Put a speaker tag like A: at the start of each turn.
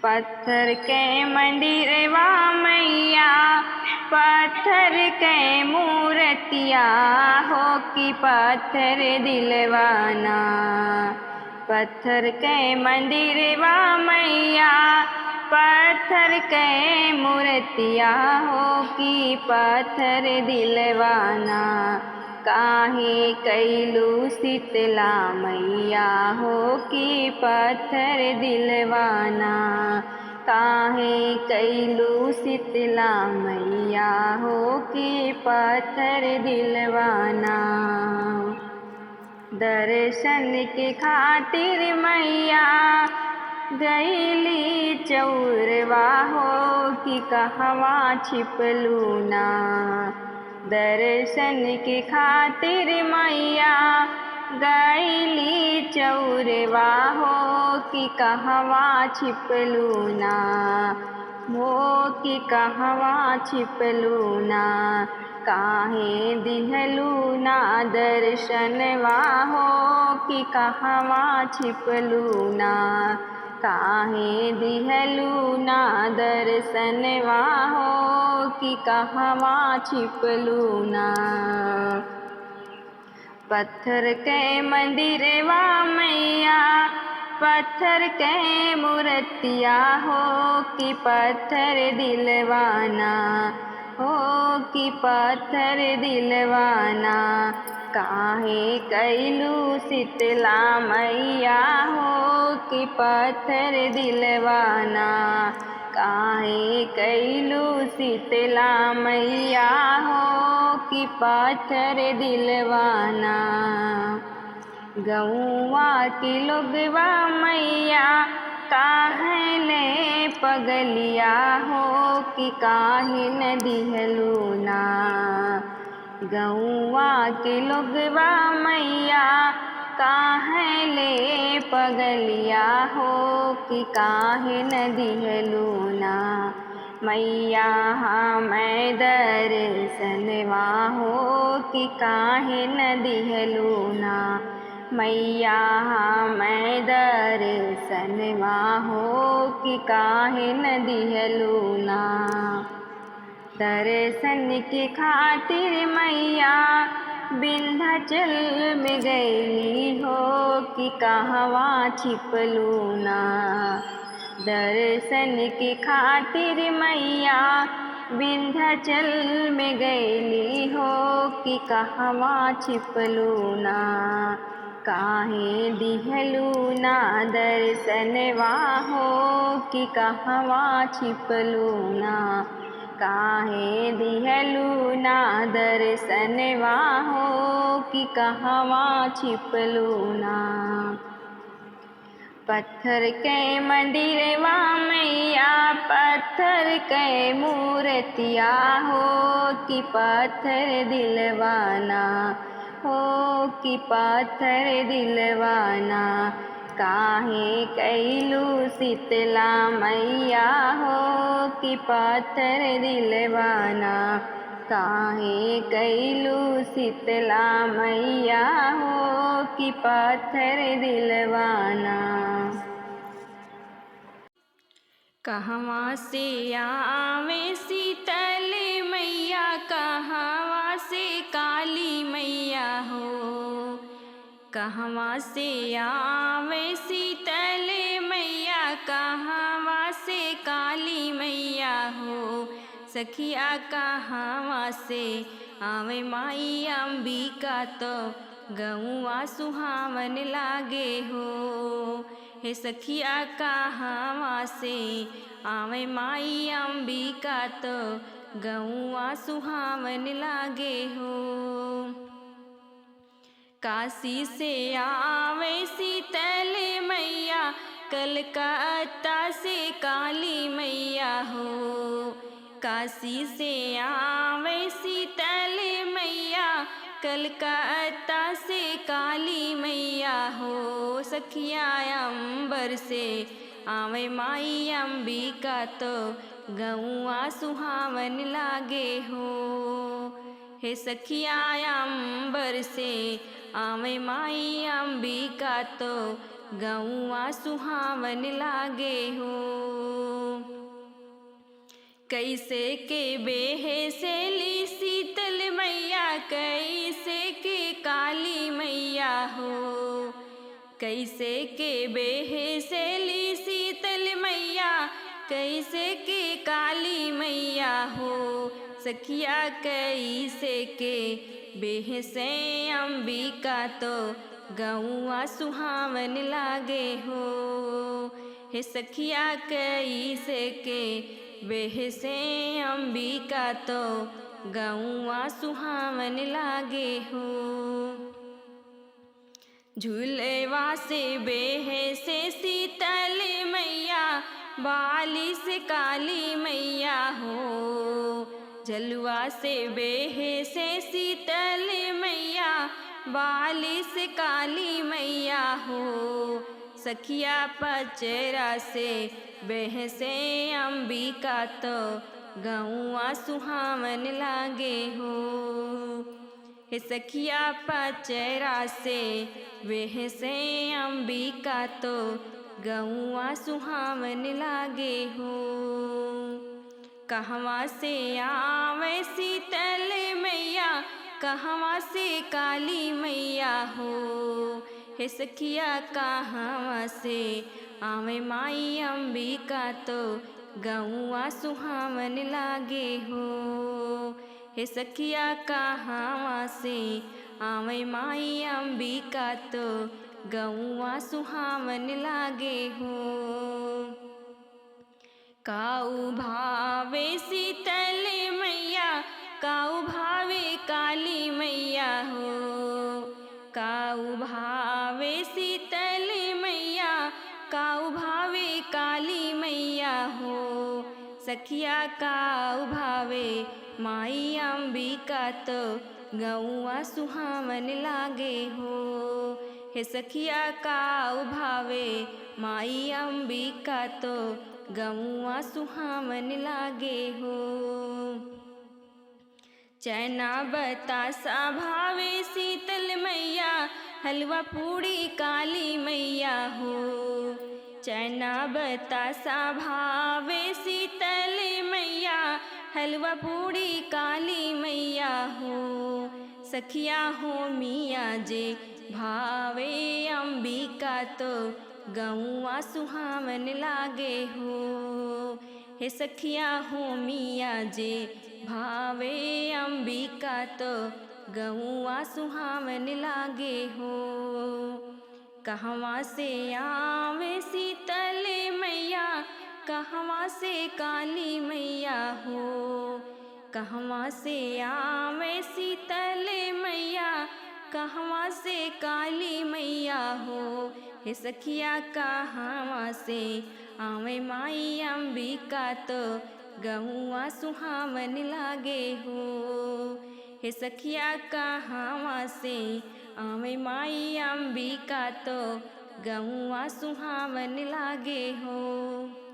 A: पत्थर के मंदिरवा मैया पत्थर के मूर्तिया हो कि पत्थर दिलवाना। पत्थर के मंदिरवा मैया पत्थर के मूर्तिया हो कि पत्थर दिलवाना। काहे कैलू शीतला मैया हो कि पत्थर दिलवाना। काहे कैलू शीतला मैया हो कि पत्थर दिलवाना। दर्शन के खातिर मैया गईली चौरवा हो कि कहवा छिपलू ना। दर्शन के खातिर मैया गईली चौरवा हो कि कहवा छिपलू ना। हो कि कहवा छिपलू ना। काहे दिहलू ना दर्शनवा हो कि कहवा छिपलू ना। काहे दिहलू ना दर्शनवा हो कि कहवा छिपलू ना। पत्थर के मंदिरवा मैया पत्थर के मूर्तिया हो कि पत्थर दिलवाना। हो कि पत्थर दिलवाना। काहे कैलू शीतला मैया हो कि पत्थर दिलवाना। काहे कैलू शीतला मैया हो कि पत्थर दिलवाना। गौवा की लोगवा मैया काहे ले पगलिया हो कि काहे न दिहलू ना। गौवा के लोगवा मैया काहे ले पगलिया हो कि काहे न दिहलू ना। मैया हमें दर्शनवा हो कि काहे न दिहलू ना। मैया हमें दर्शनवा हो कि काहे न दिहलू ना। दर्शन के खातिर मैया विंध्याचल में गईली हो कि कहवा छिपलू ना। दर्शन के खातिर मैया विंध्याचल में गईली हो कि कहवा छिपलू ना। काहे दिहलू ना दर्शनवा हो कि कहवा छिपलू ना। काहे दिहलू ना दर्शनवा हो कि कहवा छिपलू ना। पत्थर के मंदिरवा मैया पत्थर के मूर्तिया हो कि पत्थर दिलवाना। हो कि पत्थर दिलवाना। काहे कैलू शीतला मैया हो कि पत्थर दिलवाना। काहे कैलू शीतला मैया हो कि पत्थर दिलवाना। कहवा से आवे शीतल मैया कहवा से काली मैया हो। कहवा से आवे शीतल मैया कहवा से काली मैया हो। सखिया कहवा से आवे माई अंबिका तो गौआ सुहावन लागे हो। हे सखिया कहवा से आवे माई अंबिका तो गौआ सुहावन लागे हो। काशी से आवे शीतल मैया कलकत्ता से काली मैया हो। काशी से आवे शीतल मैया कलकत्ता से काली मैया हो। सखिया अंबर से आवे माई अंबिका तो गौआ सुहावन लागे हो। हे सखिया अंबर से आवे माई अंबिका तो गौआ सुहावन लागे हो। कैसे के बेहसेली शीतल मैया, कैसे के काली मैया हो। कैसे के बेहसेली शीतल मैया, कैसे के काली मैया हो। सखिया कैसे के बेहसे अंबिका, तो गौआ सुहावन लागे हो। हे सखिया कैसे के बेहसे अंबिका, तो गौआ सुहावन लागे हो। झूलेवा से बेहसे शीतल मैया, बाली से काली मैया हो। झलुआ से बेहसे शीतल मैया, बाली से काली मैया हो। सखिया पचरा से बेहसे अंबिका, तो गौआ सुहावन लागे हो। हे सखिया पचरा से बेहसे अंबिका, तो गौआ सुहावन लागे हो। कहवा से आवे शीतल मैया, कहवा से काली मैया हो। हे सखिया कहवा से आवे माई अंबिका, तो गौआ सुहावन लागे हो। हे सखिया कहवा से आवे माई अंबिका, तो गौआ सुहावन लागे हो। काऊ भावे शीतल मैया, काऊ भावे काली मैया हो। काऊ भावे शीतल मैया, काऊ भावे काली मैया हो। सखिया काऊ भावे माई अंबिका, तो गौआ सुहावन लागे हो। हे सखिया काऊ भावे माई अंबिका, तो गौआ सुहावन लागे हो। चना बतासा भावे शीतल मैया, हलवा पूड़ी काली मैया हो। चना बतासा भावे शीतल मैया, हलवा पूड़ी काली मैया हो। सखिया हो मिया जे भावे अंबिका, तो गौआ सुहावन लागे हो। हे सखिया हो मिया जे भावे अंबिका, तो गौआ सुहावन लागे हो। कहवा से आवे शीतल मैया, कहवा से काली मैया हो। कहवा से आवे शीतल मैया, कहवा से काली मैया हो। हे सखिया कहवा से आवे माई अंबिका, तो गौआ सुहावन लागे हो। हे सखिया कहवा से आवे माई अंबिका, तो गौआ सुहावन लागे हो।